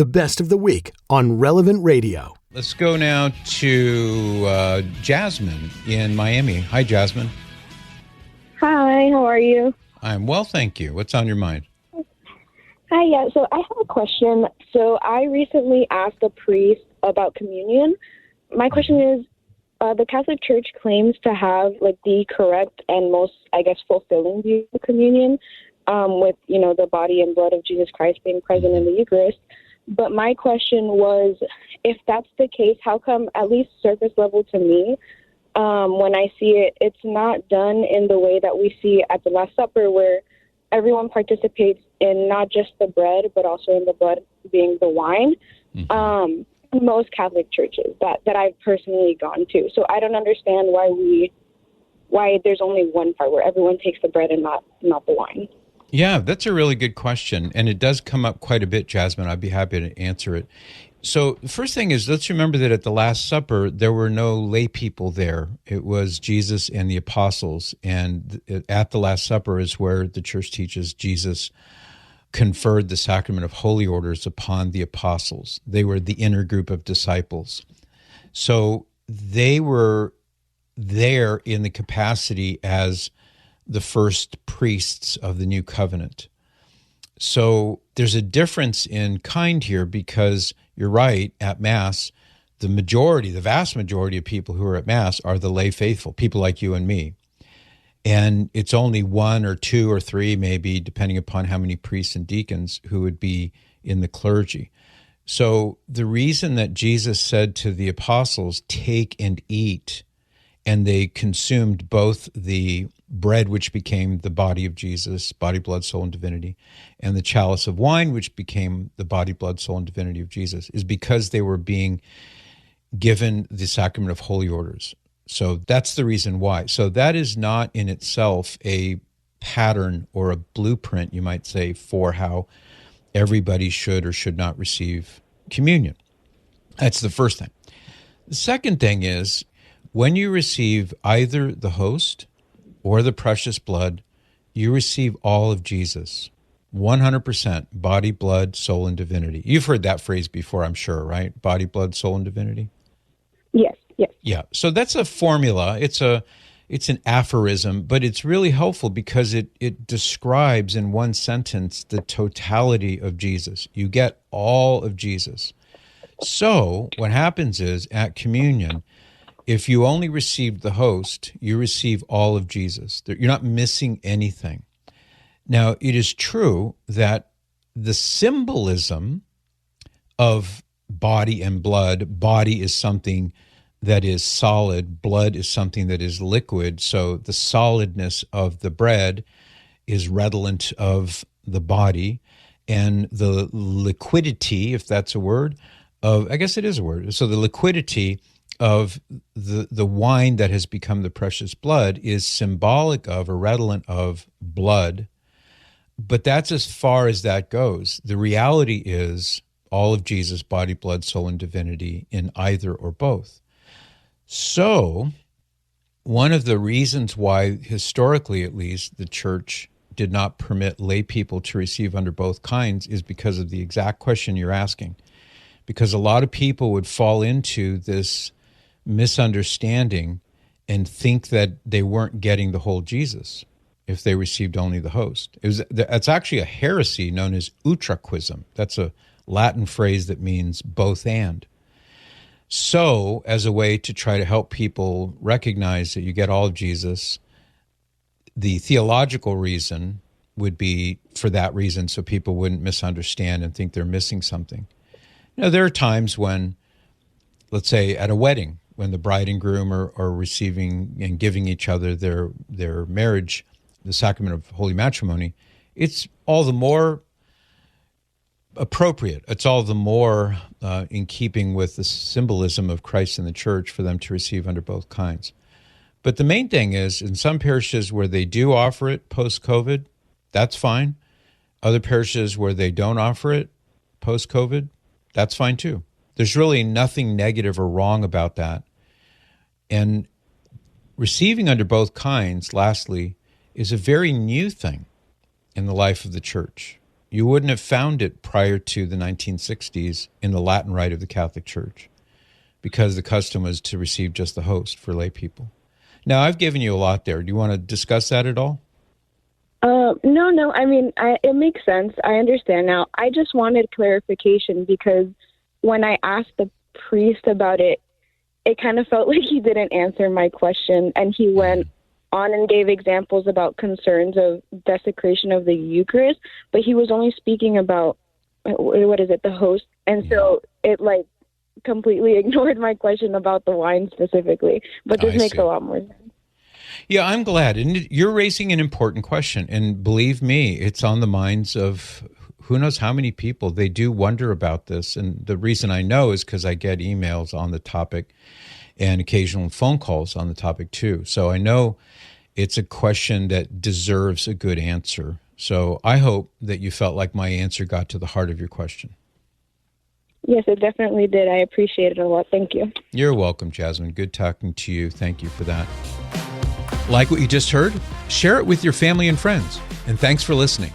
the best of the week on Relevant Radio. Let's go now to Jasmine in Miami. Hi, Jasmine. Hi, how are you? I'm well, thank you. What's on your mind? Hi, yeah, so I have a question. So I recently asked a priest about communion. My question is, the Catholic Church claims to have like the correct and most, I guess, fulfilling view of communion, with, the body and blood of Jesus Christ being present in the Eucharist. But my question was, if that's the case, how come, at least surface level to me, when I see it, it's not done in the way that we see at the Last Supper, where everyone participates in not just the bread, but also in the blood being the wine. Most Catholic churches that I've personally gone to. So I don't understand why there's only one part where everyone takes the bread and not the wine. Yeah, that's a really good question. And it does come up quite a bit, Jasmine. I'd be happy to answer it. So the first thing is, let's remember that at the Last Supper, there were no lay people there. It was Jesus and the apostles. And at the Last Supper is where the church teaches Jesus conferred the sacrament of holy orders upon the apostles. They were the inner group of disciples. So they were there in the capacity as the first priests of the new covenant. So there's a difference in kind here, because you're right, at Mass, the vast majority of people who are at Mass are the lay faithful, people like you and me. And it's only one or two or three, maybe, depending upon how many priests and deacons, who would be in the clergy. So the reason that Jesus said to the apostles, take and eat, and they consumed both the bread, which became the body of Jesus, body, blood, soul, and divinity, and the chalice of wine, which became the body, blood, soul, and divinity of Jesus, is because they were being given the sacrament of holy orders. So that's the reason why. So that is not in itself a pattern or a blueprint, you might say, for how everybody should or should not receive communion. That's the first thing. The second thing is, when you receive either the host or the precious blood, you receive all of Jesus, 100%, body, blood, soul, and divinity. You've heard that phrase before, I'm sure, right? Body, blood, soul, and divinity? Yes. Yeah, so that's a formula. It's an aphorism, but it's really helpful because it describes in one sentence the totality of Jesus. You get all of Jesus. So what happens is, at communion, if you only received the host, you receive all of Jesus. You're not missing anything. Now, it is true that the symbolism of body and blood, body is something that is solid, blood is something that is liquid, so the solidness of the bread is redolent of the body, and the liquidity, if that's a word, I guess it is a word, so the liquidity of the wine that has become the precious blood is symbolic of or redolent of blood, but that's as far as that goes. The reality is all of Jesus, body, blood, soul, and divinity in either or both. So one of the reasons why, historically at least, the church did not permit lay people to receive under both kinds is because of the exact question you're asking. Because a lot of people would fall into this misunderstanding and think that they weren't getting the whole Jesus if they received only the host. It's actually a heresy known as utraquism. That's a Latin phrase that means both and. So, as a way to try to help people recognize that you get all of Jesus, the theological reason would be for that reason, so people wouldn't misunderstand and think they're missing something. There are times when, let's say at a wedding, when the bride and groom are receiving and giving each other their marriage, the sacrament of holy matrimony, it's all the more appropriate. It's all the more in keeping with the symbolism of Christ in the church for them to receive under both kinds. But the main thing is, in some parishes where they do offer it post-COVID, that's fine. Other parishes where they don't offer it post-COVID, that's fine too. There's really nothing negative or wrong about that. And receiving under both kinds, lastly, is a very new thing in the life of the church. You wouldn't have found it prior to the 1960s in the Latin Rite of the Catholic Church, because the custom was to receive just the host for lay people. Now, I've given you a lot there. Do you want to discuss that at all? No. I mean, it makes sense. I understand now. I just wanted clarification because when I asked the priest about it, it kind of felt like he didn't answer my question, and he went on and gave examples about concerns of desecration of the Eucharist, but he was only speaking about, the host. And so it completely ignored my question about the wine specifically, but this makes a lot more sense. Yeah, I'm glad. And you're raising an important question. And believe me, it's on the minds of who knows how many people. They do wonder about this. And the reason I know is because I get emails on the topic and occasional phone calls on the topic too. So I know it's a question that deserves a good answer. So I hope that you felt like my answer got to the heart of your question. Yes, it definitely did. I appreciate it a lot. Thank you. You're welcome, Jasmine. Good talking to you. Thank you for that. Like what you just heard? Share it with your family and friends. And thanks for listening.